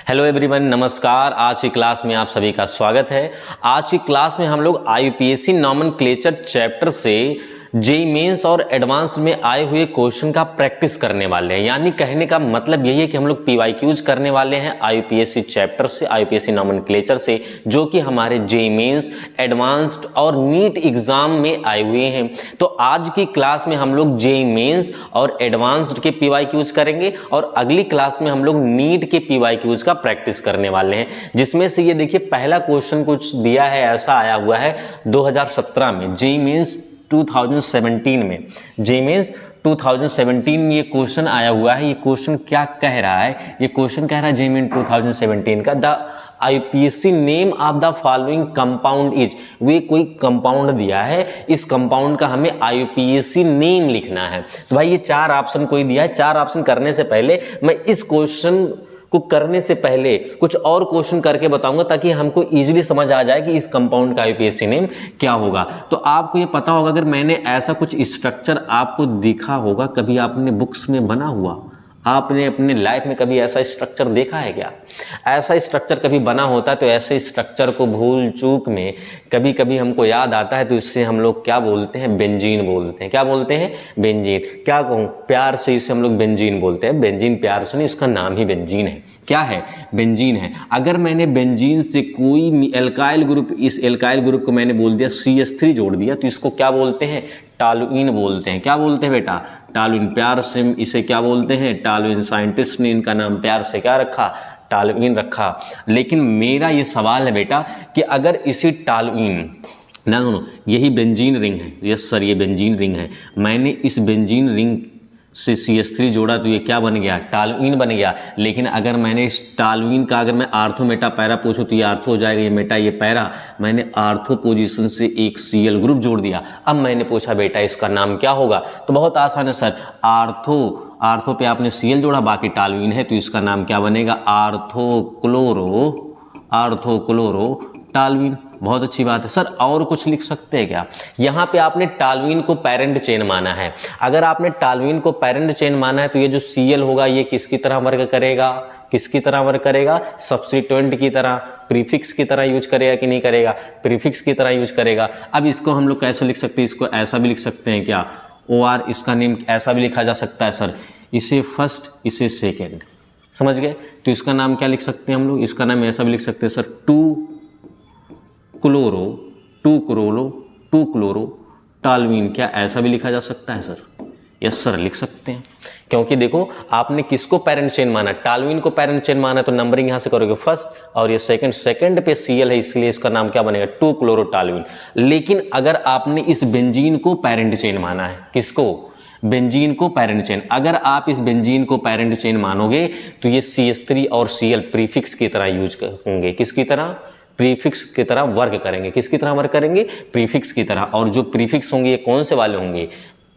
Hello everyone, नमस्कार। आज की क्लास में आप सभी का स्वागत है। आज की क्लास में हम लोग आईयूपीएससी नॉमेनक्लेचर चैप्टर से जेईई मेंस और एडवांस में आए हुए क्वेश्चन का प्रैक्टिस करने वाले हैं। यानी कहने का मतलब यही है कि हम लोग पीवाईक्यूज करने वाले हैं आईयूपीएससी चैप्टर से, आईयूपीएससी नॉमेनक्लेचर से, जो कि हमारे जेईई मेंस, एडवांस्ड और नीट एग्जाम में आए हुए हैं। तो आज की क्लास में हम लोग जेईई मेंस और एडवांस्ड के पीवाईक्यूज करेंगे और अगली क्लास में हम लोग नीट के पीवाईक्यूज का प्रैक्टिस करने वाले हैं, जिसमें से ये देखिए पहला क्वेश्चन कुछ दिया है, ऐसा आया हुआ है 2017 में जेईई मेंस 2017 में, जेईई मेंस 2017 में ये क्वेश्चन आया हुआ है। ये क्वेश्चन क्या कह रहा है? ये क्वेश्चन कह रहा है जेईई मेंस 2017 का, the IUPAC name of the following compound is. वे कोई कंपाउंड दिया है, इस कंपाउंड का हमें आईयूपीएससी नेम लिखना है। तो भाई ये चार ऑप्शन कोई दिया है। चार ऑप्शन करने से पहले मैं इस क्वेश्चन को करने से पहले कुछ और क्वेश्चन करके बताऊंगा, ताकि हमको इजीली समझ आ जाए कि इस कंपाउंड का आईयूपीएससी नेम क्या होगा। तो आपको ये पता होगा, अगर मैंने ऐसा कुछ स्ट्रक्चर आपको दिखा होगा, कभी आपने बुक्स में बना हुआ, आपने अपने लाइफ में कभी ऐसा स्ट्रक्चर देखा है क्या? ऐसा स्ट्रक्चर कभी बना होता है तो ऐसे स्ट्रक्चर को भूल चूक में कभी कभी हमको याद आता है, तो इससे हम लोग क्या बोलते हैं? बेंजीन बोलते हैं। क्या बोलते हैं? बेंजीन। क्या कहूँ, प्यार से इसे हम लोग बेंजीन बोलते हैं। बेंजीन प्यार से नहीं, इसका नाम ही बेंजीन है। क्या है? बेंजीन है। अगर मैंने बेंजीन से कोई एल्काइल ग्रुप, इस एल्काइल ग्रुप को मैंने बोल दिया CH3 जोड़ दिया, तो इसको क्या बोलते हैं? टॉलुइन बोलते हैं। क्या बोलते हैं बेटा? टॉलुइन। प्यार से इसे क्या बोलते हैं? टॉलुइन। साइंटिस्ट ने इनका नाम प्यार से क्या रखा? टॉलुइन रखा। लेकिन मेरा ये सवाल है बेटा कि अगर इसी टॉलुइन, नो, यही बेंजीन रिंग है। यस सर, ये बेंजीन रिंग है। मैंने इस बेंजीन रिंग से CH3 जोड़ा तो ये क्या बन गया? टॉलुइन बन गया। लेकिन अगर मैंने इस टॉलुइन का, अगर मैं आर्थो मेटा पैरा पूछूं तो ये आर्थो हो जाएगा, ये मेटा ये पैरा। मैंने आर्थो पोजीशन से एक Cl ग्रुप जोड़ दिया। अब मैंने पूछा बेटा इसका नाम क्या होगा? तो बहुत आसान है सर, आर्थो पे आपने Cl जोड़ा, बाकी टॉलुइन है, तो इसका नाम क्या बनेगा? Ortho toluene. बहुत अच्छी बात है सर। और कुछ लिख सकते हैं क्या? यहाँ पे आपने टॉलुइन को पेरेंट चेन माना है। अगर आपने टॉलुइन को पेरेंट चेन माना है तो ये जो Cl होगा ये किसकी तरह वर्क करेगा? किसकी तरह वर्क करेगा? सब्स्टिट्यूएंट की तरह, प्रीफिक्स की तरह यूज करेगा कि नहीं करेगा? प्रीफिक्स की तरह यूज करेगा। अब इसको हम लोग कैसे लिख सकते हैं? इसको ऐसा भी लिख सकते हैं क्या? OR, इसका नेम ऐसा भी लिखा जा सकता है सर, इसे फर्स्ट इसे सेकेंड। समझ गए? तो इसका नाम क्या लिख सकते हैं हम लोग? इसका नाम ऐसा भी लिख सकते हैं सर, 2 क्लोरो टॉलुइन। क्या ऐसा भी लिखा जा सकता है सर? यस सर, लिख सकते हैं। क्योंकि देखो आपने किसको पेरेंट चेन माना? टॉलुइन को पेरेंट चेन माना, तो नंबरिंग यहां से करोगे फर्स्ट और ये सेकंड पे Cl है, इसलिए इसका नाम क्या बनेगा? 2 क्लोरो टॉलुइन। लेकिन अगर आपने इस बेंजीन को पेरेंट चेन माना है, किसको? बेंजीन को पेरेंट चेन। अगर आप इस बेंजीन को पेरेंट चेन मानोगे तो ये CH3 और Cl प्रीफिक्स की तरह यूज होंगे। किसकी तरह? प्रीफिक्स की तरह वर्क करेंगे। किसकी तरह वर्क करेंगे? प्रीफिक्स की तरह। और जो प्रीफिक्स होंगे ये कौन से वाले होंगे?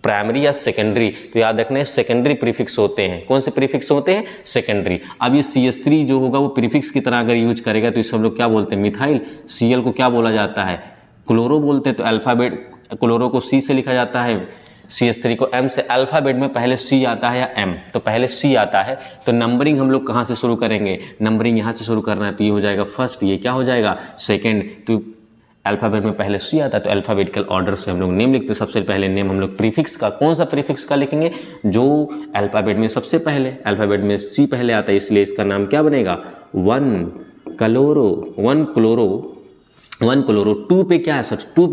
प्राइमरी या सेकेंडरी? तो याद रखना है सेकेंडरी प्रीफिक्स होते हैं। कौन से प्रीफिक्स होते हैं? सेकेंडरी। अब ये CH3 जो होगा वो प्रीफिक्स की तरह अगर यूज करेगा तो इसे हम लोग क्या बोलते हैं? मिथाइल। Cl को क्या बोला जाता है? क्लोरो बोलते हैं। तो अल्फाबेट क्लोरो को C से लिखा जाता है, CH3 को M से। अल्फाबेट में पहले C आता है या M? तो पहले C आता है। तो नंबरिंग हम लोग कहाँ से शुरू करेंगे? नंबरिंग यहाँ से शुरू करना है, तो ये हो जाएगा फर्स्ट, ये क्या हो जाएगा? सेकंड। तो अल्फाबेट में पहले C आता है, तो अल्फाबेटिकल ऑर्डर से हम लोग नेम लिखते हैं। सबसे पहले नेम हम लोग प्रीफिक्स का, कौन सा प्रीफिक्स का लिखेंगे? जो अल्फाबेट में सबसे पहले, अल्फाबेट में C पहले आता है, इसलिए इसका नाम क्या बनेगा? 1 क्लोरो। 2 पे क्या है सर? 2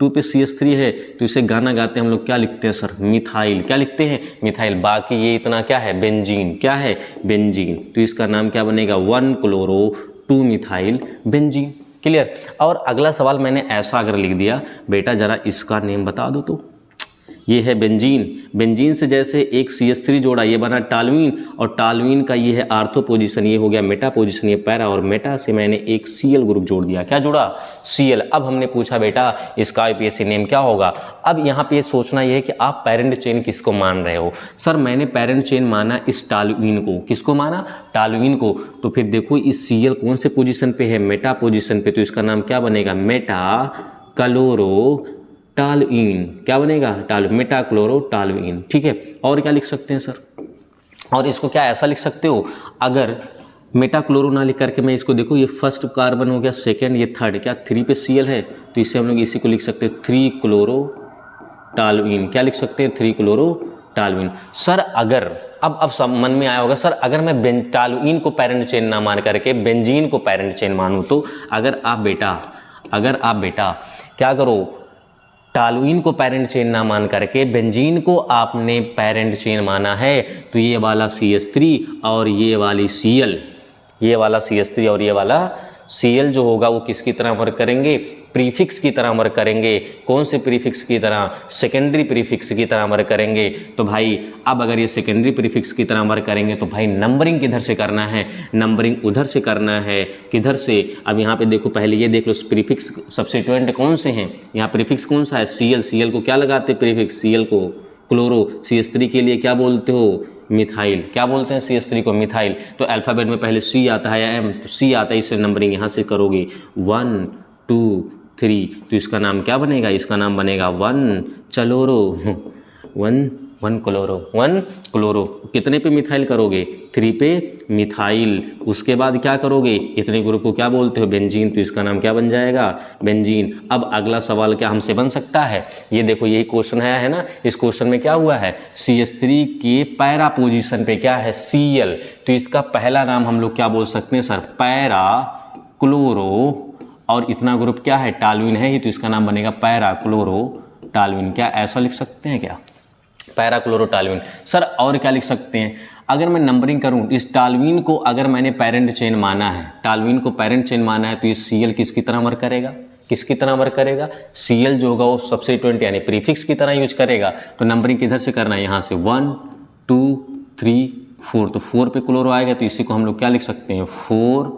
पे CH3 है, तो इसे गाना गाते हैं हम लोग क्या लिखते हैं सर? मिथाइल। क्या लिखते हैं? मिथाइल। बाकी ये इतना क्या है? बेंजीन। क्या है? बेंजीन। तो इसका नाम क्या बनेगा? 1 क्लोरो 2 मिथाइल बेंजीन। क्लियर? और अगला सवाल मैंने ऐसा अगर लिख दिया, बेटा जरा इसका नेम बता दो तो। ये है बेंजीन। बेंजीन से जैसे एक CH3 जोड़ा, ये बना टॉलुइन, और टॉलुइन का ये है आर्थो पोजीशन, ये हो गया मेटा पोजीशन, ये पैरा, और मेटा से मैंने एक Cl ग्रुप जोड़ दिया। क्या जोड़ा? Cl। अब हमने पूछा बेटा इसका आईयूपीएससी नेम क्या होगा? अब यहाँ पे सोचना ये है कि आप पेरेंट चेन किसको मान रहे हो? सर मैंने पेरेंट चेन माना इस टॉलुइन को। किसको माना? टॉलुइन को। तो फिर देखो इस Cl कौन से पोजीशन पे है? मेटा पोजीशन पे। तो इसका नाम क्या बनेगा? Meta chloro toluene. क्या बनेगा? Meta chloro toluene. ठीक है। और क्या लिख सकते हैं सर? और इसको क्या ऐसा लिख सकते हो, अगर मेटा क्लोरो ना लिख करके मैं इसको देखो, ये फर्स्ट कार्बन हो गया, सेकेंड, ये थर्ड, क्या 3 पे Cl है तो इससे हम लोग इसी को लिख सकते हैं 3 क्लोरो टालुइन। क्या लिख सकते हैं? 3 क्लोरो टालुइन। सर अगर अब सब मन में आया होगा, सर अगर मैं टालुइन को पैरेंट चेन ना मान करके बेंजीन को पैरेंट चेन मानूं तो अगर आप बेटा क्या करो, टालुइन को पैरेंट चेन ना मान करके बेंजीन को आपने पैरेंट चेन माना है तो ये वाला CH3 और ये वाली Cl, ये वाला CH3 और ये वाला Cl जो होगा वो किसकी तरह वर्क करेंगे? प्रीफिक्स की तरह वर्क करेंगे। कौन से प्रीफिक्स की तरह? सेकेंडरी प्रीफिक्स की तरह वर्क करेंगे। तो भाई अब अगर ये सेकेंडरी प्रीफिक्स की तरह वर्क करेंगे तो भाई नंबरिंग किधर से करना है? नंबरिंग उधर से करना है। किधर से? अब यहाँ पे देखो, पहले ये देख लो प्रीफिक्स सब्स्टिट्यूएंट कौन से हैं। यहाँ प्रीफिक्स कौन सा है? Cl को क्या लगाते प्रीफिक्स? Cl को क्लोरो, CH3 के लिए क्या बोलते हो? मिथाइल। क्या बोलते हैं CH3 को? मिथाइल। तो अल्फ़ाबेट में पहले C आता है या M, तो C आता है, इससे नंबरिंग यहाँ से करोगे 1 2 3, तो इसका नाम क्या बनेगा? इसका नाम बनेगा 1 चलोरो 1 क्लोरो। कितने पे मिथाइल करोगे? 3 पे मिथाइल। उसके बाद क्या करोगे? इतने ग्रुप को क्या बोलते हो? बेंजीन। तो इसका नाम क्या बन जाएगा? बेंजीन। अब अगला सवाल क्या हमसे बन सकता है? ये देखो यही क्वेश्चन है ना, इस क्वेश्चन में क्या हुआ है? CH3 के पैरा पोजीशन पे क्या है? Cl। तो इसका पहला नाम हम लोग क्या बोल सकते हैं सर? Para chloro. और इतना ग्रुप क्या है? टालुइन है ही, तो इसका नाम बनेगा पैरा क्लोरो टालुइन। क्या ऐसा लिख सकते हैं क्या? Para chloro toluene. सर और क्या लिख सकते हैं? अगर मैं नंबरिंग करूं, इस टालुइन को अगर मैंने पेरेंट चेन माना है, टालुइन को पेरेंट चेन माना है, तो ये Cl किसकी तरह वर्क करेगा? किसकी तरह वर्क करेगा? Cl जो होगा वो सब्स्टिट्यूएंट यानी प्रीफिक्स की तरह यूज करेगा। तो नंबरिंग किधर से करना है? यहाँ से 1 2 3 4, तो 4 पे क्लोरो आएगा, तो इसी को हम लोग क्या लिख सकते हैं? 4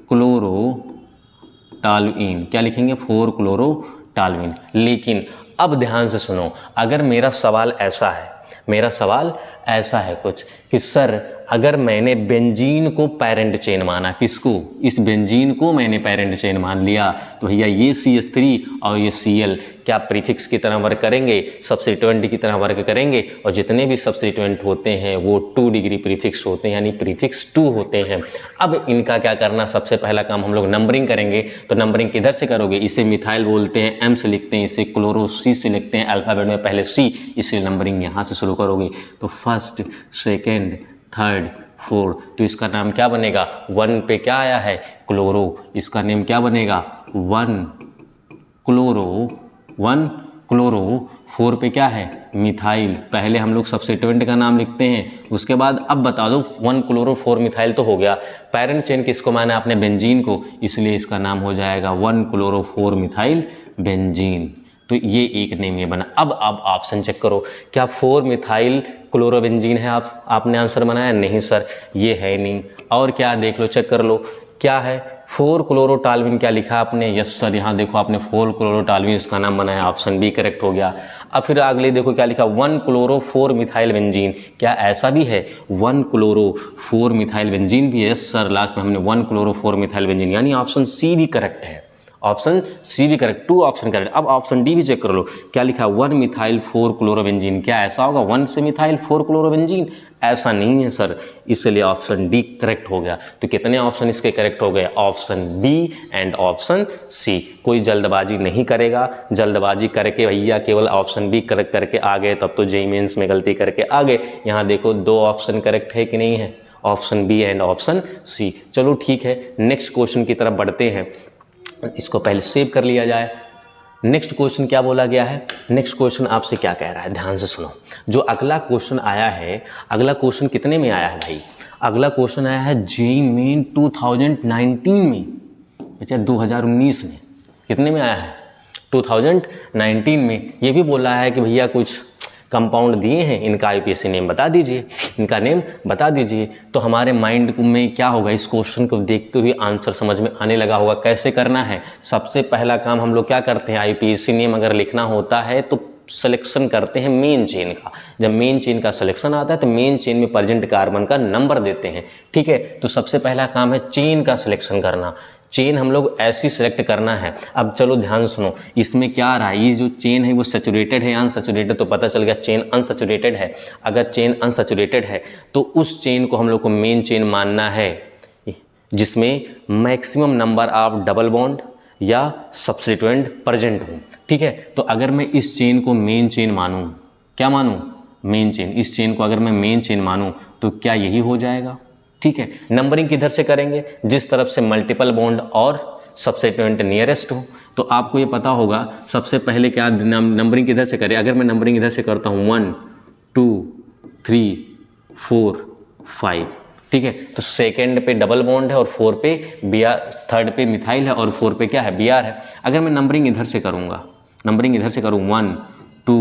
क्लोरो टालुइन। क्या लिखेंगे? 4 क्लोरो टालुइन। लेकिन अब ध्यान से सुनो, अगर मेरा सवाल ऐसा है कुछ कि सर अगर मैंने बेंजीन को पैरेंट चेन माना, किसको? इस बेंजीन को मैंने पैरेंट चेन मान लिया, तो भैया ये CH3 और ये Cl क्या प्रीफिक्स की तरह वर्क करेंगे? सब्स्टिट्यूएंट की तरह वर्क करेंगे। और जितने भी सब्स्टिट्यूएंट होते हैं वो 2 डिग्री प्रीफिक्स होते हैं, यानी प्रीफिक्स 2 होते हैं। अब इनका क्या करना? सबसे पहला काम हम लोग नंबरिंग करेंगे। तो नंबरिंग किधर से करोगे? इसे मिथाइल बोलते हैं, M से लिखते हैं, इसे क्लोरो C से लिखते हैं, अल्फ़ाबेट में पहले C, इसलिए नंबरिंग यहाँ से शुरू करोगे। तो फर्स्ट, सेकेंड, थर्ड, फोर्थ, तो इसका नाम क्या बनेगा? 1 पे क्या आया है? क्लोरो। इसका नेम क्या बनेगा? 1 क्लोरो। 4 पे क्या है? मिथाइल। पहले हम लोग सब्स्टिट्यूएंट का नाम लिखते हैं, उसके बाद अब बता दो 1 क्लोरो 4 मिथाइल तो हो गया। पैरेंट चेन किसको माना आपने? बेंजीन को, इसलिए इसका नाम हो जाएगा 1 क्लोरो 4 मिथाइल बेंजीन। तो ये एक नेम ये बना। अब ऑप्शन चेक करो, क्या 4 मिथाइल क्लोरोबेंजीन है? आपने आंसर बनाया? नहीं सर, ये है नहीं। और क्या? देख लो, चेक कर लो, क्या है? 4 क्लोरो टालुइन। क्या लिखा आपने? यस सर, यहाँ देखो आपने 4 क्लोरो टालुइन इसका नाम बनाया, ऑप्शन बी करेक्ट हो गया। अब फिर अगले देखो क्या लिखा? 1 क्लोरो 4 मिथाइल बेंजीन। क्या ऐसा भी है? 1 क्लोरो 4 मिथाइल बेंजीन भी है। यस सर, लास्ट में हमने 1 क्लोरो 4 मिथाइल बेंजीन, यानी ऑप्शन सी भी करेक्ट है। ऑप्शन सी भी करेक्ट, 2 ऑप्शन करेक्ट। अब ऑप्शन डी भी चेक कर लो, क्या लिखा? 1 मिथाइल 4 क्लोरोबेंजीन। क्या ऐसा होगा? 1 से मिथाइल 4 क्लोरोबेंजीन? ऐसा नहीं है सर, इसलिए ऑप्शन डी करेक्ट हो गया। तो कितने ऑप्शन इसके करेक्ट हो गए? Option B and option C. कोई जल्दबाजी नहीं करेगा, जल्दबाजी करके भैया केवल ऑप्शन बी करेक्ट करके आ गए तब तो जेईई मेंस में गलती करके आ गए। यहाँ देखो 2 ऑप्शन करेक्ट है कि नहीं है? Option B and option C. चलो ठीक है, नेक्स्ट क्वेश्चन की तरफ बढ़ते हैं। इसको पहले सेव कर लिया जाए। नेक्स्ट क्वेश्चन क्या बोला गया है? नेक्स्ट क्वेश्चन आपसे क्या कह रहा है? ध्यान से सुनो। जो अगला क्वेश्चन आया है, अगला क्वेश्चन कितने में आया है भाई? अगला क्वेश्चन आया है जेईई मेन 2019 में, अच्छा 2019 में। कितने में आया है? 2019 में। ये भी बोला है कि भैया कुछ कंपाउंड दिए हैं, इनका आईपीएससी नेम बता दीजिए, इनका नेम बता दीजिए। तो हमारे माइंड में क्या होगा? इस क्वेश्चन को देखते हुए आंसर समझ में आने लगा होगा। कैसे करना है? सबसे पहला काम हम लोग क्या करते हैं? आईपीएससी नेम अगर लिखना होता है तो सिलेक्शन करते हैं मेन चेन का। जब मेन चेन का सिलेक्शन आता है तो मेन चेन में प्रेजेंट कार्बन का नंबर देते हैं, ठीक है। तो सबसे पहला काम है चेन का सिलेक्शन करना। चेन हम लोग ऐसी सिलेक्ट करना है। अब चलो ध्यान सुनो, इसमें क्या आ रहा है? ये जो चेन है वो सैचुरेटेड है या अनसैचुरेटेड? तो पता चल गया चेन अनसैचुरेटेड है। अगर चेन अनसैचुरेटेड है तो उस चेन को हम लोग को मेन चेन मानना है। जिसमें maximum number of double bond या सब्स्टिट्यूएंट प्रेजेंट हो। ठीक है, तो अगर मैं इस चेन को मेन चेन मानूं, क्या मानूं? Main chain. इस चेन को अगर मैं मेन चेन मानूं तो क्या यही हो जाएगा? ठीक है, नंबरिंग किधर से करेंगे? जिस तरफ से मल्टीपल बॉन्ड और सब्स्टिट्यूएंट नियरेस्ट हो। तो आपको ये पता होगा सबसे पहले क्या नंबरिंग किधर से करें। अगर मैं नंबरिंग इधर से करता हूँ 1 2 3 4 5, ठीक है, तो सेकंड पे डबल बॉन्ड है और 4 पे Br, थर्ड पे मिथाइल है और 4 पे क्या है? Br है। अगर मैं नंबरिंग इधर से करूँगा, नंबरिंग इधर से करूँ 1 2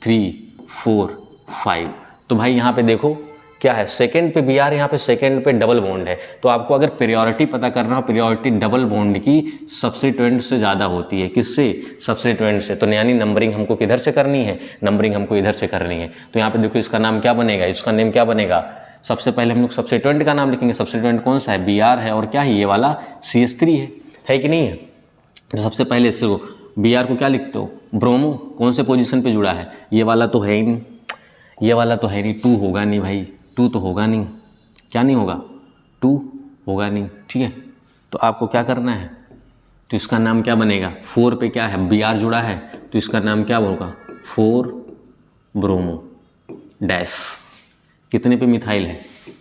3 4 5, तो भाई यहाँ पे देखो क्या है? सेकंड पे Br, यहाँ पे सेकंड पे डबल बॉन्ड है। तो आपको अगर प्रायोरिटी पता करना हो, प्रायोरिटी डबल बॉन्ड की सब्स्टिट्यूएंट से ज़्यादा होती है। किससे? सब्स्टिट्यूएंट से। तो यानी नंबरिंग हमको किधर से करनी है? नंबरिंग हमको इधर से करनी है। तो यहाँ पे देखो इसका नाम क्या बनेगा? इसका नेम क्या बनेगा? सबसे पहले हम लोग सब्स्टिट्यूएंट का नाम लिखेंगे। सब्स्टिट्यूएंट कौन सा है? Br है। और क्या है? ये वाला CH3 है कि नहीं है? तो सबसे पहले इससे Br को क्या लिखते हो? ब्रोमो। कौन से पोजीशन पे जुड़ा है? ये वाला तो है ही नहीं, ये वाला तो है नहीं, 2 होगा नहीं भाई, 2 तो होगा नहीं। क्या नहीं होगा? 2 होगा नहीं। ठीक है, तो आपको क्या करना है? तो इसका नाम क्या बनेगा? 4 पे क्या है? Br जुड़ा है, तो इसका नाम क्या होगा? 4 ब्रोमो डैश। कितने पे मिथाइल है?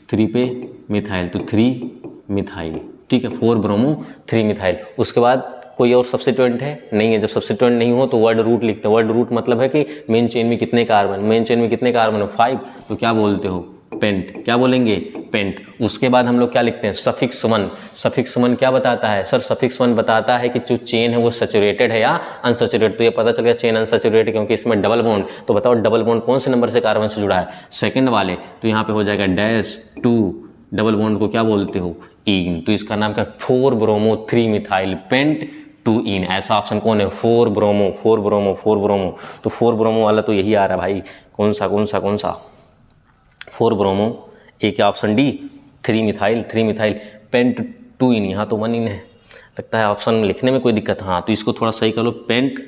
3 पे मिथाइल, तो 3 मिथाइल। ठीक है, 4 ब्रोमो 3 मिथाइल। उसके बाद कोई और सब्स्टिट्यूएंट है? नहीं है। जब सब्स्टिट्यूएंट नहीं हो तो वर्ड रूट लिखते हैं। वर्ड रूट मतलब है कि मेन चेन में कितने कार्बन, मेन चेन में कितने कार्बन है? 5, तो क्या बोलते हो? पेंट। क्या बोलेंगे? पेंट। उसके बाद हम लोग क्या लिखते हैं? सफिक्स 1। सफिक्स 1 क्या बताता है? सर सफिक्स 1 बताता है कि जो चेन है वो सैचुरेटेड है या अनसैचुरेटेड। तो ये पता चल गया चेन अनसैचुरेटेड, क्योंकि इसमें डबल बॉन्ड। तो बताओ डबल बॉन्ड कौन से नंबर से कार्बन से जुड़ा है? सेकंड वाले। तो यहाँ पे हो जाएगा डैश 2। डबल बॉन्ड को क्या बोलते हो? इन। तो इसका नाम क्या? 4 ब्रोमो 3 मिथाइल पेंट 2 इन। ऐसा ऑप्शन कौन है? 4 ब्रोमो 4 ब्रोमो 4 ब्रोमो। तो 4 ब्रोमो वाला तो यही आ रहा है भाई। कौन सा 4 ब्रोमो। ए क्या ऑप्शन डी? 3 मिथाइल पेंट 2 इन। यहाँ तो 1 इन है, लगता है ऑप्शन लिखने में कोई दिक्कत। हाँ, तो इसको थोड़ा सही कर लो, पेंट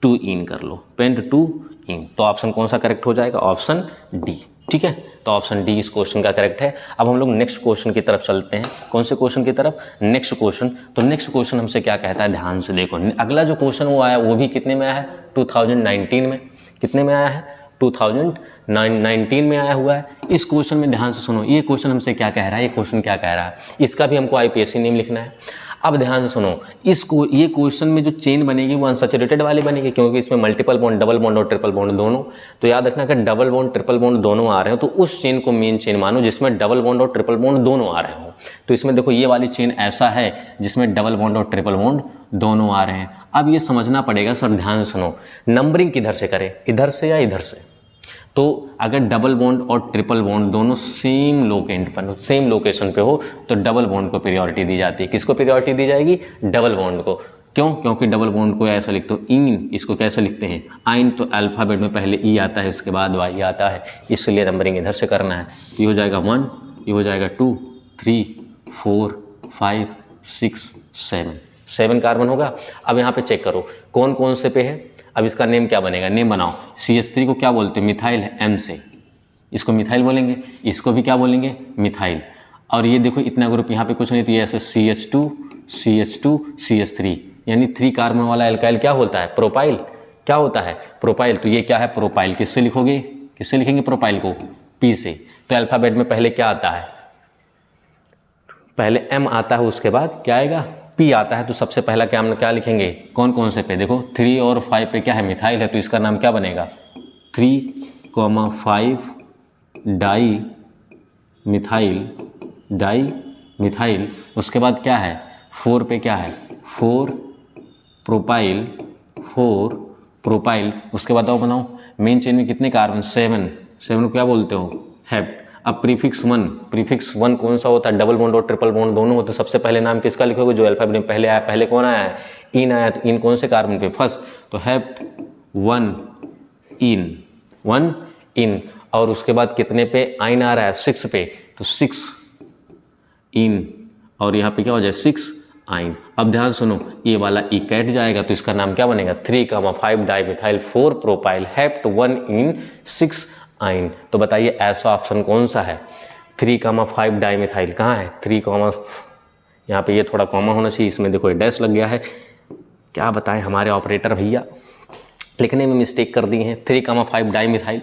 2 इन कर लो, पेंट 2 इन। तो ऑप्शन कौन सा करेक्ट हो जाएगा? Option D. ठीक है, तो ऑप्शन डी इस क्वेश्चन का करेक्ट है। अब हम लोग नेक्स्ट क्वेश्चन की तरफ चलते हैं। कौन से क्वेश्चन की तरफ? Next question. तो नेक्स्ट क्वेश्चन हमसे क्या कहता है? ध्यान से देखो। अगला जो क्वेश्चन वो आया वो भी कितने में आया है? 2019 में। कितने में आया है? 2019 में आया हुआ है। इस क्वेश्चन में ध्यान से सुनो, ये क्वेश्चन हमसे क्या कह रहा है, ये क्वेश्चन क्या कह रहा है, इसका भी हमको IPSC नेम लिखना है। अब ध्यान से सुनो, ये क्वेश्चन में जो चेन बनेगी वो अनसैचुरेटेड वाली बनेगी, क्योंकि इसमें मल्टीपल बॉन्ड, डबल बॉन्ड और ट्रिपल बॉन्ड दोनों। तो याद रखना कि डबल बॉन्ड ट्रिपल बॉन्ड दोनों आ रहे हो तो उस चेन को मेन चेन मानो जिसमें डबल बॉन्ड और ट्रिपल बॉन्ड दोनों आ रहे हो। तो इसमें देखो ये वाली चेन ऐसा है जिसमें डबल बॉन्ड और ट्रिपल बॉन्ड दोनों आ रहे हैं। अब ये समझना पड़ेगा सर, ध्यान से सुनो, नंबरिंग किधर से करें, इधर से या इधर से? तो अगर डबल बॉन्ड और ट्रिपल बॉन्ड दोनों सेम लोकेशन पे हो तो डबल बॉन्ड को प्रायोरिटी दी जाती है। किसको प्रायोरिटी दी जाएगी? डबल बॉन्ड को। क्यों? क्योंकि डबल बॉन्ड को ऐसा लिखते हो इन, इसको कैसे लिखते हैं? आइन। तो अल्फाबेट में पहले ई आता है, उसके बाद वाई आता है, इसलिए नंबरिंग इधर से करना है। तो ये हो जाएगा 1, ये हो जाएगा 2 3 4 5 6 7 कार्बन होगा। अब यहाँ पे चेक करो कौन कौन से पे है। अब इसका नेम क्या बनेगा? नेम बनाओ। CH3 को क्या बोलते हैं? मिथाइल है, M से, इसको मिथाइल बोलेंगे, इसको भी क्या बोलेंगे? मिथाइल। और ये देखो इतना ग्रुप यहाँ पे कुछ नहीं, तो ये ऐसे CH2 CH2 CH3, यानी 3 कार्बन वाला एल्काइल क्या होता है? प्रोपाइल। क्या होता है? प्रोपाइल। तो ये क्या है? प्रोपाइल। किससे लिखोगे? किससे लिखेंगे प्रोपाइल को? P से। तो अल्फाबेट में पहले क्या आता है? पहले M आता है, उसके बाद क्या आएगा? P आता है। तो सबसे पहला क्या लिखेंगे? कौन कौन से पे? देखो 3 और 5 पे क्या है? मिथाइल है, तो इसका नाम क्या बनेगा? 3,5 डाई मिथाइल। उसके बाद क्या है? 4 पे क्या है? 4 प्रोपाइल। उसके बाद और बनाओ, मेन चेन में कितने कार्बन? 7 को क्या बोलते हो? हेप्ट। अब प्रीफिक्स 1 कौन सा होता है? डबल बॉन्ड और ट्रिपल बॉन्ड दोनों होते हैं। सबसे पहले नाम किसका लिखोगे? जो अल्फाबेट में पहले आया। पहले कौन आया है? इन आया। तो इन कौन से कार्बन पे? फर्स्ट। तो हेप्ट 1 इन। और उसके बाद कितने पे आइन आ रहा है? 6 पे। तो 6 इन, और यहाँ पे क्या हो जाए? 6 आइन। अब ध्यान सुनो, ये वाला ई कैट जाएगा, तो इसका नाम क्या बनेगा? 3,5 डाईमिथाइल 4 प्रोपाइल हेप्ट 1 इन 6 आइन। तो बताइए ऐसा ऑप्शन कौन सा है? 3,5 डाइमिथाइल कहाँ है, 3, यहाँ पे ये थोड़ा कॉमा होना चाहिए, इसमें देखो ये डैश लग गया है। क्या बताएं हमारे ऑपरेटर भैया, लिखने में मिस्टेक कर दी हैं। 3,5 डाइमिथाइल,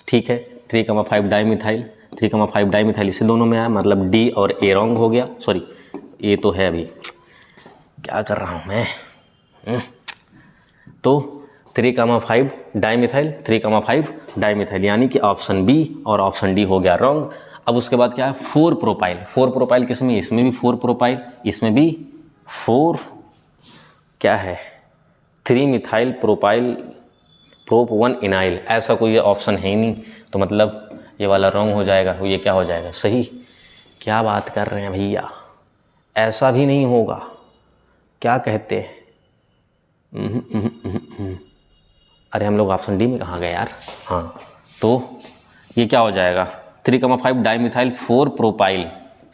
ठीक है, 3,5 डाइमिथाइल, 3,5 डाइमिथाइल इसे दोनों में आया, मतलब डी और ए रॉन्ग हो गया, सॉरी ए तो है, अभी क्या कर रहा हूँ मैं। तो 3,5 डाइमिथाइल, 3,5 डाइमिथाइल, यानी कि ऑप्शन बी और ऑप्शन डी हो गया रॉन्ग। अब उसके बाद क्या है, 4 प्रोपाइल। 4 प्रोपाइल किसमें, इसमें भी 4 प्रोपाइल, इसमें भी 4 क्या है, 3 मिथाइल प्रोपाइल प्रोप 1 इनाइल, ऐसा कोई ऑप्शन है ही नहीं, तो मतलब ये वाला रॉन्ग हो जाएगा, ये क्या हो जाएगा, सही। क्या बात कर रहे हैं भैया, ऐसा भी नहीं होगा, क्या कहते हैं। अरे हम लोग ऑप्शन डी में कहाँ गए यार। हाँ, तो ये क्या हो जाएगा, 3,5 डाइमिथाइल 4 प्रोपाइल,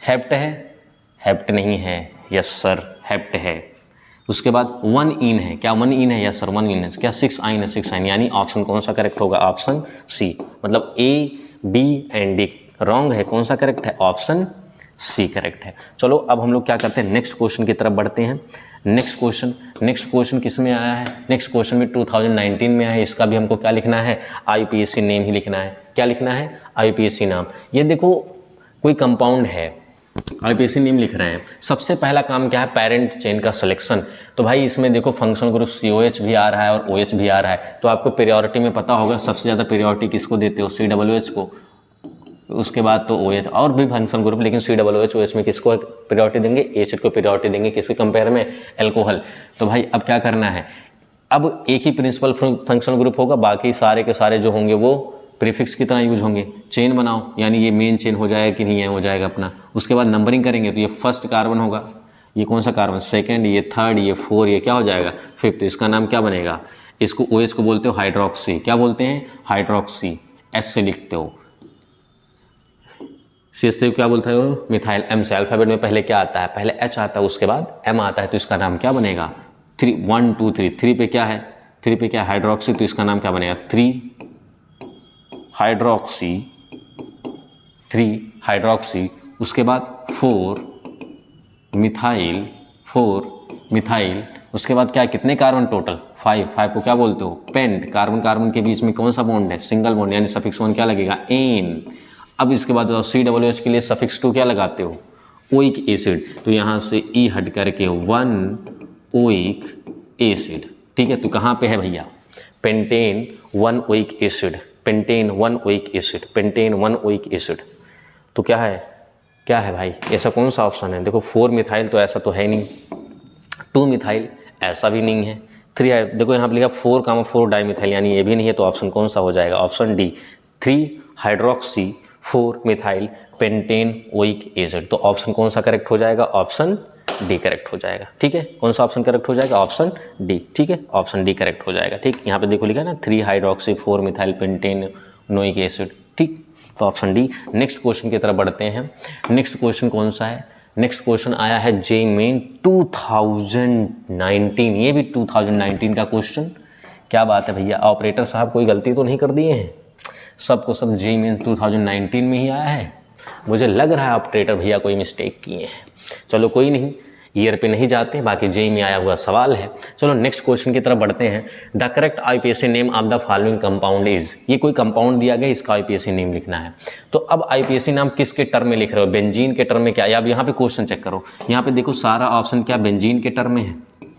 हेप्ट है, हेप्ट नहीं है, यस सर हेप्ट है। उसके बाद 1 इन है, क्या 1 इन है, यस सर 1 इन है। क्या 6 आइन है, 6 आइन, यानी ऑप्शन कौन सा करेक्ट होगा, ऑप्शन सी, मतलब A B and D wrong है, कौन सा करेक्ट है, ऑप्शन सी करेक्ट है। चलो अब हम लोग क्या करते हैं, नेक्स्ट क्वेश्चन की तरफ बढ़ते हैं। नेक्स्ट क्वेश्चन किस में आया है, नेक्स्ट क्वेश्चन में 2019 में आया है, इसका भी हमको क्या लिखना है, आईपीएससी नेम ही लिखना है। क्या लिखना है, आईपीएससी नाम। ये देखो कोई कंपाउंड है, आईपीएससी नेम लिख रहे हैं, सबसे पहला काम क्या है, पेरेंट चेन का सिलेक्शन। तो भाई इसमें देखो फंक्शनल ग्रुप COH भी आ रहा है और OH भी आ रहा है, तो आपको प्रायोरिटी में पता होगा सबसे ज़्यादा प्रायोरिटी किसको देते हो, COOH को, उसके बाद तो OH और भी फंक्शनल ग्रुप, लेकिन COOH OH में किसको प्रायोरिटी देंगे, एसिड को प्रायोरिटी देंगे, किसके कंपेयर में, एल्कोहल। तो भाई अब क्या करना है, अब एक ही प्रिंसिपल फंक्शनल ग्रुप होगा, बाकी सारे के सारे जो होंगे वो प्रीफिक्स की तरह यूज होंगे। चेन बनाओ, यानी ये मेन चेन हो जाएगा कि नहीं है, हो जाएगा अपना। उसके बाद नंबरिंग करेंगे तो ये फर्स्ट कार्बन होगा, ये कौन सा कार्बन, सेकेंड, ये थर्ड, ये 4, ये क्या हो जाएगा, फिफ्थ। तो इसका नाम क्या बनेगा, इसको OH को बोलते हो हाइड्रोक्सी, क्या बोलते हैं, हाइड्रोक्सी, एस से लिखते हो। CH3 क्या बोलते हो, मिथाइल। M से अल्फाबेट में पहले क्या आता है, पहले H आता है, उसके बाद M आता है, तो इसका नाम क्या बनेगा, 1 2 3, 3 पे क्या है, 3 पे क्या है, हाइड्रोक्सी, तो इसका नाम क्या बनेगा, 3 हाइड्रोक्सी, 3 हाइड्रोक्सी। उसके बाद 4 मिथाइल, 4 मिथाइल। उसके बाद क्या है, कितने कार्बन टोटल, 5 को क्या बोलते हो, पेंट। कार्बन कार्बन के बीच में कौन सा बॉन्ड है, सिंगल बॉन्ड, यानी सफिक्स 1 क्या लगेगा, एन। अब इसके बाद COOH के लिए सफिक्स 2 क्या लगाते हो, ओइक एसिड, तो यहाँ से E हट करके 1 ओइक एसिड, ठीक है। तो कहाँ पे है भैया, pentane 1 oic acid, pentane 1 oic acid, pentane 1 oic acid. तो क्या है, क्या है भाई, ऐसा कौन सा ऑप्शन है, देखो 4 मिथाइल तो ऐसा तो है नहीं, 2 मिथाइल ऐसा भी नहीं है, 3 है, देखो यहाँ पे लिखा 4,4 डाइमिथाइल, यानी ये भी नहीं है, तो ऑप्शन कौन सा हो जाएगा, option D, 3 hydroxy 4 methyl pentane oic acid. तो ऑप्शन कौन सा करेक्ट हो जाएगा, ऑप्शन डी करेक्ट हो जाएगा, ठीक है। कौन सा ऑप्शन करेक्ट हो जाएगा, ऑप्शन डी, ठीक है, ऑप्शन डी करेक्ट हो जाएगा, ठीक। यहाँ पे देखो लिखा है ना, 3 hydroxy 4 methyl pentane oic acid, ठीक, तो ऑप्शन डी। नेक्स्ट क्वेश्चन की तरफ बढ़ते हैं। नेक्स्ट क्वेश्चन कौन सा है, नेक्स्ट क्वेश्चन आया है JEE मेन 2019, ये भी 2019 का क्वेश्चन। क्या बात है भैया, ऑपरेटर साहब कोई गलती तो नहीं कर दिए हैं, सबको सब JEE मेन 2019 में ही आया है। मुझे लग रहा है ऑपरेटर भैया कोई मिस्टेक किए हैं, चलो कोई नहीं, ईयर पे नहीं जाते, बाकी JEE में आया हुआ सवाल है। चलो नेक्स्ट क्वेश्चन की तरफ बढ़ते हैं। The correct IPSC name of the following compound is, ये कोई कंपाउंड दिया गया, इसका आईपीएससी नेम लिखना है। तो अब आईपीएससी नाम किसके टर्म में लिख रहे हो, बेंजीन के टर्म में क्या, या अब यहाँ पे क्वेश्चन चेक करो, यहाँ पे देखो सारा ऑप्शन क्या बेंजीन के टर्म में है,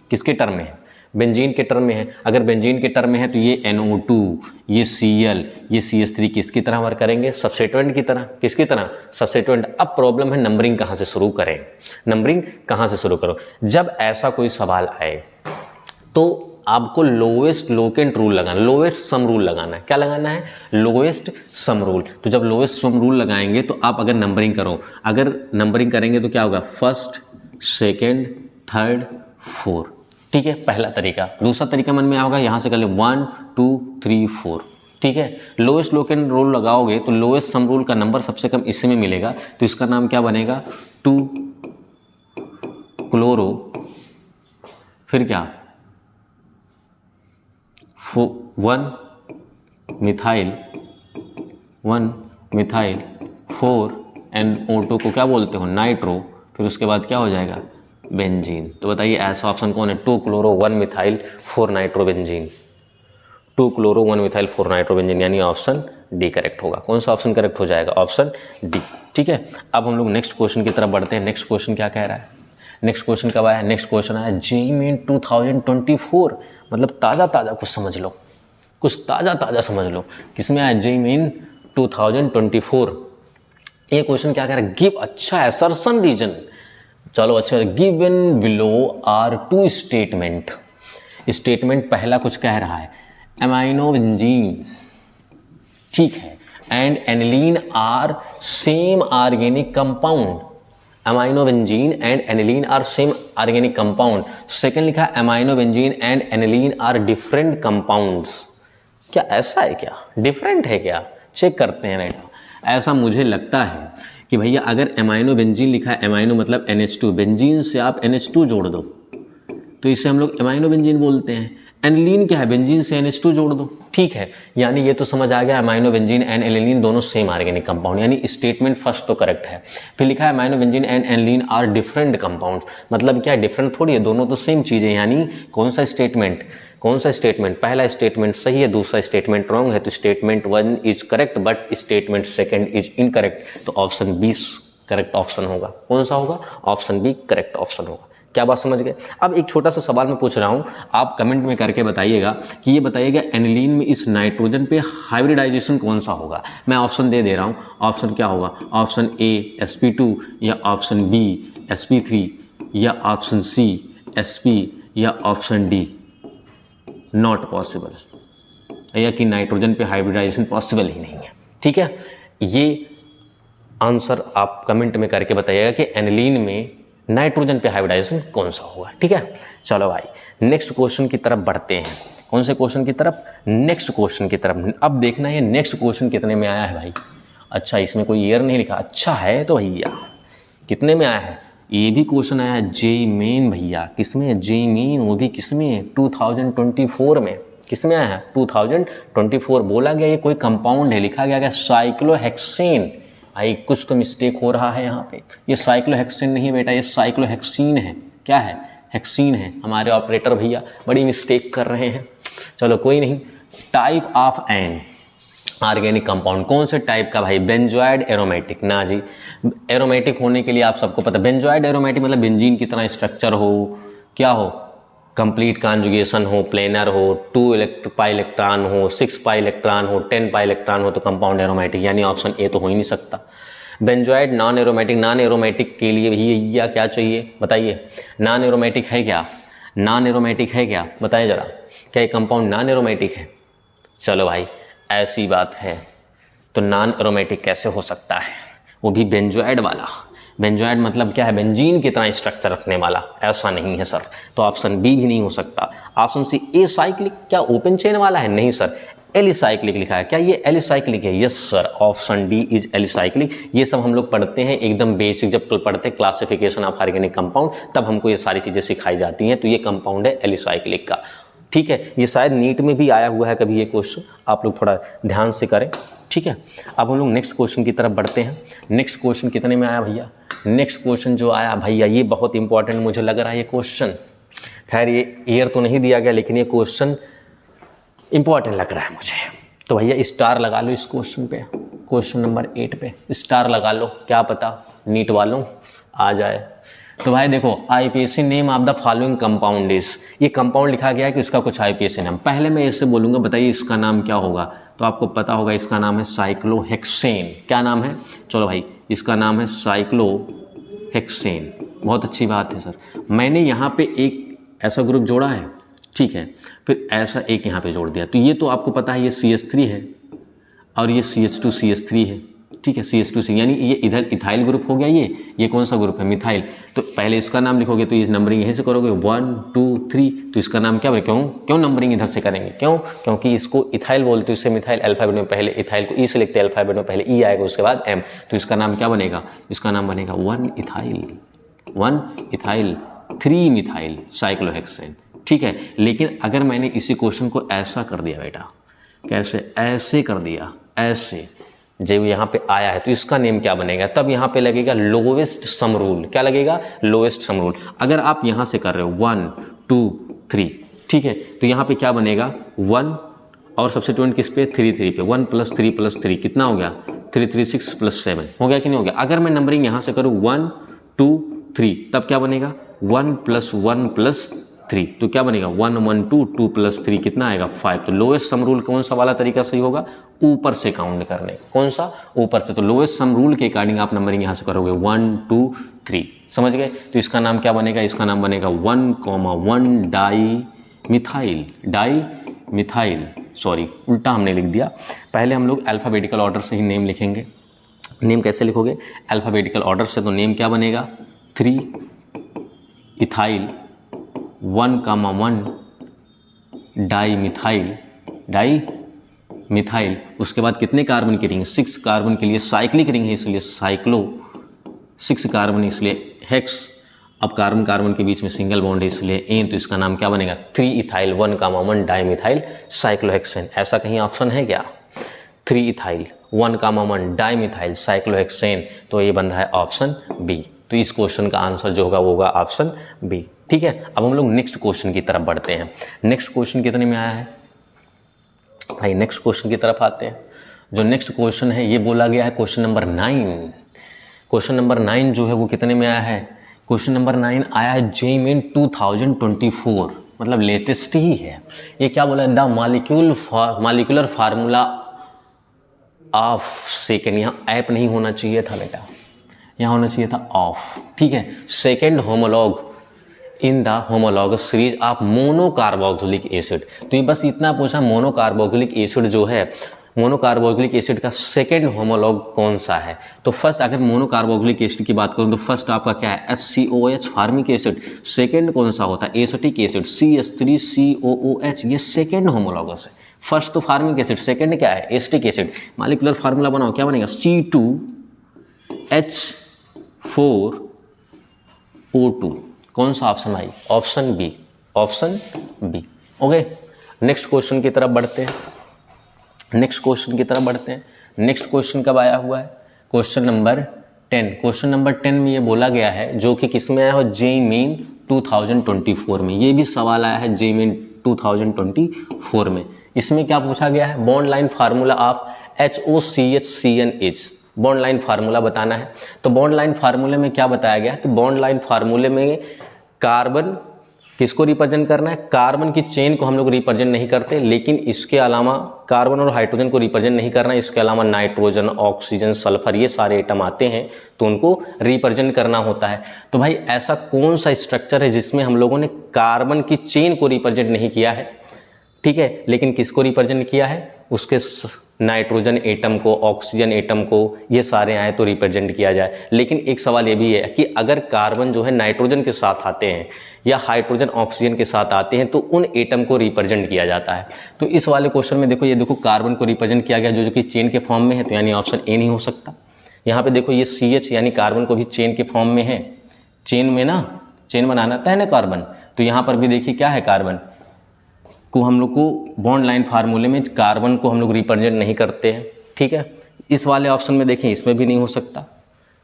किसके टर्म में है, बेंजीन के टर्म में है। अगर बेंजीन के टर्म में है तो ये NO2, ये Cl, ये CH3 किसकी तरह वर्क करेंगे, सबस्टिट्यूएंट की तरह, किसकी तरह, सबस्टिट्यूएंट। अब प्रॉब्लम है नंबरिंग कहाँ से शुरू करें, नंबरिंग कहाँ से शुरू करो। जब ऐसा कोई सवाल आए तो आपको लोएस्ट लोकेंट रूल लगाना, लोएस्ट सम रूल लगाना है। क्या लगाना है, लोएस्ट सम रूल। तो जब लोएस्ट सम रूल लगाएंगे तो आप अगर नंबरिंग करो, अगर नंबरिंग करेंगे तो क्या होगा, फर्स्ट, सेकेंड, थर्ड, 4, ठीक है, पहला तरीका। दूसरा तरीका मन में आओगा, यहाँ से कर ले 1 2 3 4, ठीक है। लोएस्ट लोकेंट रूल लगाओगे तो लोएस्ट सम रूल का नंबर सबसे कम इसी में मिलेगा, तो इसका नाम क्या बनेगा, 2 क्लोरो, फिर क्या 1 मिथाइल 4 NO2 को क्या बोलते हो, नाइट्रो, फिर उसके बाद क्या हो जाएगा, बेंजीन। तो बताइए ऐसा ऑप्शन कौन है, 2 chloro 1 methyl 4 nitrobenzene, 2 chloro 1 methyl 4 nitrobenzene, यानी ऑप्शन डी करेक्ट होगा। कौन सा ऑप्शन करेक्ट हो जाएगा, ऑप्शन डी। ठीक है, अब हम लोग नेक्स्ट क्वेश्चन की तरफ बढ़ते हैं। नेक्स्ट क्वेश्चन क्या कह रहा है, नेक्स्ट क्वेश्चन कब आया, नेक्स्ट क्वेश्चन आया जेईई मेन 2024, मतलब ताज़ा ताज़ा कुछ समझ लो, कुछ ताज़ा ताज़ा समझ लो, किसमें आया, जेईई मेन 2024। ये क्वेश्चन क्या कह रहा है, गिव, अच्छा है, असर्शन रीजन, चलो अच्छा, given below are two statement, statement पहला कुछ कह रहा है, एमाइनो बेंजीन, ठीक है, and aniline are same organic compound, amino benzene and aniline are same organic compound. Second लिखा है amino benzene and aniline are different compounds. क्या ऐसा है, क्या डिफरेंट है क्या, चेक करते हैं बेटा। ऐसा मुझे लगता है कि भैया अगर एमाइनो बेंजीन लिखा है, एमाइनो मतलब NH2, बेंजीन से आप NH2 जोड़ दो तो इसे हम लोग एमाइनो बेंजीन बोलते हैं। एनिलीन क्या है, बेंजीन से NH2 जोड़ दो, ठीक है, यानी ये तो समझ आ गया, एमाइनो बेंजीन एंड एनिलीन दोनों सेम ऑर्गेनिक कंपाउंड, यानी स्टेटमेंट फर्स्ट तो करेक्ट है। फिर लिखा है amino benzene and aniline are different compounds, मतलब क्या डिफरेंट थोड़ी है, दोनों तो सेम चीज़ें, यानी कौन सा स्टेटमेंट, कौन सा स्टेटमेंट, पहला स्टेटमेंट सही है, दूसरा स्टेटमेंट रॉन्ग है, तो statement 1 is correct but statement second is incorrect, तो ऑप्शन बी करेक्ट ऑप्शन होगा। कौन सा होगा, ऑप्शन बी करेक्ट ऑप्शन होगा। क्या बात समझ गए। अब एक छोटा सा सवाल मैं पूछ रहा हूँ, आप कमेंट में करके बताइएगा कि ये बताइएगा एनिलीन में इस नाइट्रोजन पे हाइब्रिडाइजेशन कौन सा होगा। मैं ऑप्शन दे रहा हूँ, ऑप्शन क्या होगा, ऑप्शन ए sp2 या ऑप्शन बी sp3 या ऑप्शन सी sp या ऑप्शन डी नॉट पॉसिबल, या कि नाइट्रोजन पे हाइब्रिडाइजेशन पॉसिबल ही नहीं है। ठीक है, ये आंसर आप कमेंट में करके बताइएगा कि एनिलीन में नाइट्रोजन पे हाइब्रिडाइजेशन कौन सा होगा। ठीक है, चलो भाई नेक्स्ट क्वेश्चन की तरफ बढ़ते हैं। कौन से क्वेश्चन की तरफ, नेक्स्ट क्वेश्चन की तरफ। अब देखना है नेक्स्ट क्वेश्चन कितने में आया है भाई। अच्छा, इसमें कोई ईयर नहीं लिखा, अच्छा है तो भैया कितने में आया है, ये भी क्वेश्चन आया है जेईई मेन भैया, किसमें, जेईई मेन, वो भी किसमें, 2024 में। किसमें आया है, 2024। बोला गया ये कोई कंपाउंड है, लिखा गया साइक्लोहेक्सेन। भाई कुछ तो मिस्टेक हो रहा है यहाँ पे, ये साइक्लोहेक्सेन नहीं बेटा, ये साइक्लोहेक्सीन है। क्या है, हेक्सीन है। हमारे ऑपरेटर भैया बड़ी मिस्टेक कर रहे हैं, चलो कोई नहीं। Type of an organic compound, कौन से टाइप का भाई, बेंजोइड एरोमेटिक। ना जी, एरोमेटिक होने के लिए आप सबको पता, बेंजोइड एरोमेटिक मतलब बेंजीन की तरह स्ट्रक्चर हो, क्या हो, कंप्लीट कॉन्जुगेशन हो, प्लेनर हो, 2 पाई इलेक्ट्रॉन हो, 6 पाई इलेक्ट्रॉन हो, 10 पाई इलेक्ट्रॉन हो, तो कंपाउंड एरोमेटिक, यानी ऑप्शन ए तो हो ही नहीं सकता। Benzenoid non aromatic, non aromatic के लिए भैया क्या चाहिए बताइए, नॉन एरोमेटिक है क्या, नॉन एरोमेटिक है क्या, बताइए जरा, क्या ये कंपाउंड नॉन एरोमेटिक है। चलो भाई ऐसी बात है तो नॉन एरोमेटिक कैसे हो सकता है, वो भी बेंजोइड वाला। बेंजोइड मतलब क्या है, बेंजीन की तरह स्ट्रक्चर रखने वाला, ऐसा नहीं है सर, तो ऑप्शन बी भी नहीं हो सकता। ऑप्शन सी ए साइक्लिक, क्या ओपन चेन वाला है, नहीं सर, एलिसाइक्लिक लिखा है, क्या ये एलिसाइक्लिक है, yes sir, option D is alicyclic. ये सब हम लोग पढ़ते हैं एकदम बेसिक, जब पढ़ते हैं क्लासिफिकेशन ऑफ ऑर्गेनिक कंपाउंड, तब हमको ये सारी चीज़ें सिखाई जाती हैं। तो ये कंपाउंड है एलिसाइक्लिक का। ठीक है, ये शायद नीट में भी आया हुआ है कभी ये क्वेश्चन, आप लोग थोड़ा ध्यान से करें। ठीक है, अब हम लोग नेक्स्ट क्वेश्चन की तरफ बढ़ते हैं। नेक्स्ट क्वेश्चन कितने में आया भैया, नेक्स्ट क्वेश्चन जो आया भैया ये बहुत इंपॉर्टेंट मुझे लग रहा है ये क्वेश्चन। खैर ये ईयर तो नहीं दिया गया, लेकिन ये क्वेश्चन इंपॉर्टेंट लग रहा है मुझे। तो भैया स्टार लगा लो इस क्वेश्चन पे, क्वेश्चन नंबर 8 पे स्टार लगा लो, क्या पता नीट वालों आ जाए। तो भाई देखो, IUPAC name of the following compound is, ये कंपाउंड लिखा गया है कि इसका कुछ आईपीएसी नाम। पहले मैं ऐसे बोलूँगा, बताइए इसका नाम क्या होगा, तो आपको पता होगा इसका नाम है साइक्लोहेक्सेन। क्या नाम है, चलो भाई इसका नाम है साइक्लोहेक्सेन। बहुत अच्छी बात है सर, मैंने यहाँ पे एक ऐसा ग्रुप जोड़ा है, ठीक है, फिर ऐसा एक यहाँ पे जोड़ दिया, तो ये तो आपको पता है ये CH3 है और ये CH2CH3 है। ठीक है, CH2C, यानी ये इधर इथाइल ग्रुप हो गया, ये कौन सा ग्रुप है, मिथाइल। तो पहले इसका नाम लिखोगे तो ये नंबरिंग यहीं से करोगे 1 2 3, तो इसका नाम क्या, क्यों नंबरिंग इधर से करेंगे, क्योंकि इसको इथाइल बोलते हैं, इससे मिथाइल अल्फाबेट में पहले इथाइल को ई से लिखते हैं, अल्फाबेट में पहले ई आएगा उसके बाद M, तो इसका नाम क्या बनेगा, इसका नाम बनेगा 1 इथाइल 3 मिथाइल साइक्लोहेक्सेन। ठीक है, लेकिन अगर मैंने इसी क्वेश्चन को ऐसा कर दिया बेटा, कैसे, ऐसे कर दिया, ऐसे, जब यहाँ पे आया है तो इसका नेम क्या बनेगा, तब यहाँ पे लगेगा लोवेस्ट सम रूल। क्या लगेगा, लोवेस्ट सम रूल। अगर आप यहाँ से कर रहे हो 1 2 3, ठीक है, तो यहाँ पे क्या बनेगा 1 और सब्स्टिट्यूएंट किस पे 3 3 पे, 1 + 3 कितना हो गया 3 3 6 + 7 हो गया कि नहीं हो गया। अगर मैं नंबरिंग यहाँ से करूँ 1 2 3 तब क्या बनेगा 1 + 1 + 3, तो क्या बनेगा 1 1 2 2 + 3 कितना आएगा 5। तो लोएस्ट सम रूल कौन सा वाला तरीका सही होगा, ऊपर से काउंट करने, कौन सा ऊपर से। तो लोएस्ट सम रूल के अकॉर्डिंग आप नंबरिंग यहाँ से करोगे 1 2 3, समझ गए। तो इसका नाम क्या बनेगा, इसका नाम बनेगा 1,1 डाई मिथाइल, उल्टा हमने लिख दिया। पहले हम लोग अल्फ़ाबेटिकल ऑर्डर से ही नेम लिखेंगे। नेम कैसे लिखोगे, अल्फ़ाबेटिकल ऑर्डर से, तो नेम क्या बनेगा 3 इथाइल 1,1 डाई मिथाइल। उसके बाद कितने कार्बन की रिंग, 6 कार्बन के लिए साइक्लिक रिंग है इसलिए साइक्लो, 6 कार्बन इसलिए हेक्स। अब कार्बन कार्बन के बीच में सिंगल बॉन्ड है इसलिए एन, तो इसका नाम क्या बनेगा 3 इथाइल 1,1 डाईमिथाइल साइक्लोहेक्सेन। ऐसा कहीं ऑप्शन है क्या, 3 इथाइल 1,1 डाईमिथाइल साइक्लोहेक्सेन, तो ये बन रहा है ऑप्शन बी। तो इस क्वेश्चन का आंसर जो होगा वो होगा ऑप्शन बी, ठीक है। अब हम लोग नेक्स्ट क्वेश्चन की तरफ बढ़ते हैं। नेक्स्ट क्वेश्चन कितने में आया है भाई, नेक्स्ट क्वेश्चन की तरफ आते हैं। जो नेक्स्ट क्वेश्चन है ये बोला गया है क्वेश्चन नंबर 9। क्वेश्चन नंबर 9 जो है वो कितने में आया है, क्वेश्चन नंबर 9 आया है जेईई मेन 2024, मतलब लेटेस्ट ही है। ये क्या बोला है, the molecular formula of second, यहाँ ऐप नहीं होना चाहिए था बेटा, यहाँ होना चाहिए था ऑफ, ठीक है। Second homologue in the homologous series of monocarboxylic acid. तो ये बस इतना पूछा, मोनोकार्बोक्सिलिक एसिड जो है, मोनोकार्बोक्सिलिक एसिड का सेकेंड होमोलॉग कौन सा है। तो फर्स्ट अगर मोनोकार्बोक्सिलिक एसिड की बात करूं तो फर्स्ट आपका क्या है HCOH फार्मिक एसिड। सेकेंड कौन सा होता है एसिटिक एसिड CH3COOH, ये सेकेंड होमोलॉगस है। फर्स्ट तो फार्मिक एसिड, सेकेंड क्या है एसिटिक एसिड। मॉलिक्यूलर फार्मूला बनाओ, क्या बनेगा C2H4O2। कौन सा option I, option B, option B. Okay, next question की तरफ बढ़ते हैं। नेक्स्ट क्वेश्चन कब आया हुआ है, क्वेश्चन नंबर 10। क्वेश्चन नंबर 10 में ये बोला गया है, जो कि किस में आया हो, जेईई मेन 2024 में। ये भी सवाल आया है जेईई मेन 2024 में। इसमें क्या पूछा गया है, bond line formula of HOCHCNH, bond line formula बताना है। तो बॉन्ड लाइन फार्मूले में क्या बताया गया है, तो बॉन्ड लाइन फार्मूले में कार्बन किसको रिप्रेजेंट करना है, कार्बन की चेन को हम लोग रिप्रेजेंट नहीं करते, लेकिन इसके अलावा कार्बन और हाइड्रोजन को रिप्रेजेंट नहीं करना, इसके अलावा नाइट्रोजन, ऑक्सीजन, सल्फर, ये सारे एटम आते हैं तो उनको रिप्रेजेंट करना होता है। तो भाई ऐसा कौन सा स्ट्रक्चर है जिसमें हम लोगों ने कार्बन की चेन को रिप्रेजेंट नहीं किया है, ठीक है, लेकिन किसको रिप्रेजेंट किया है, उसके नाइट्रोजन एटम को, ऑक्सीजन एटम को, ये सारे आए तो रिप्रेजेंट किया जाए। लेकिन एक सवाल ये भी है कि अगर कार्बन जो है नाइट्रोजन के साथ आते हैं या हाइड्रोजन ऑक्सीजन के साथ आते हैं तो उन एटम को रिप्रेजेंट किया जाता है। तो इस वाले क्वेश्चन में देखो, ये देखो कार्बन को रिप्रेजेंट किया गया जो कि चेन के फॉर्म में है, तो यानी ऑप्शन ए नहीं हो सकता। यहाँ पे देखो ये CH यानी कार्बन को भी चेन के फॉर्म में है, चेन में ना, चेन बनाना था है ना कार्बन, तो यहाँ पर भी देखिए क्या है, कार्बन को हम लोग को बॉन्ड लाइन फार्मूले में कार्बन को हम लोग रिप्रेजेंट नहीं करते हैं, ठीक है। इस वाले ऑप्शन में देखिए इसमें भी नहीं हो सकता।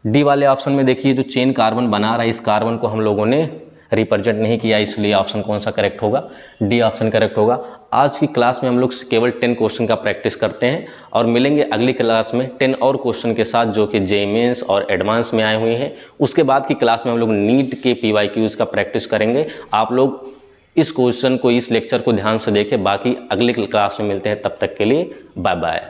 डी वाले ऑप्शन में देखिए जो चेन कार्बन बना रहा है, इस कार्बन को हम लोगों ने रिप्रेजेंट नहीं किया, इसलिए ऑप्शन कौन सा करेक्ट होगा, डी ऑप्शन करेक्ट होगा। आज की क्लास में हम लोग केवल 10 क्वेश्चन का प्रैक्टिस करते हैं और मिलेंगे अगली क्लास में 10 और क्वेश्चन के साथ जो कि जेईई मेंस और एडवांस में आए हुए हैं। उसके बाद की क्लास में हम लोग नीट के PYQs का प्रैक्टिस करेंगे। आप लोग इस क्वेश्चन को, इस लेक्चर को ध्यान से देखें। बाकी अगले क्लास में मिलते हैं, तब तक के लिए बाय बाय।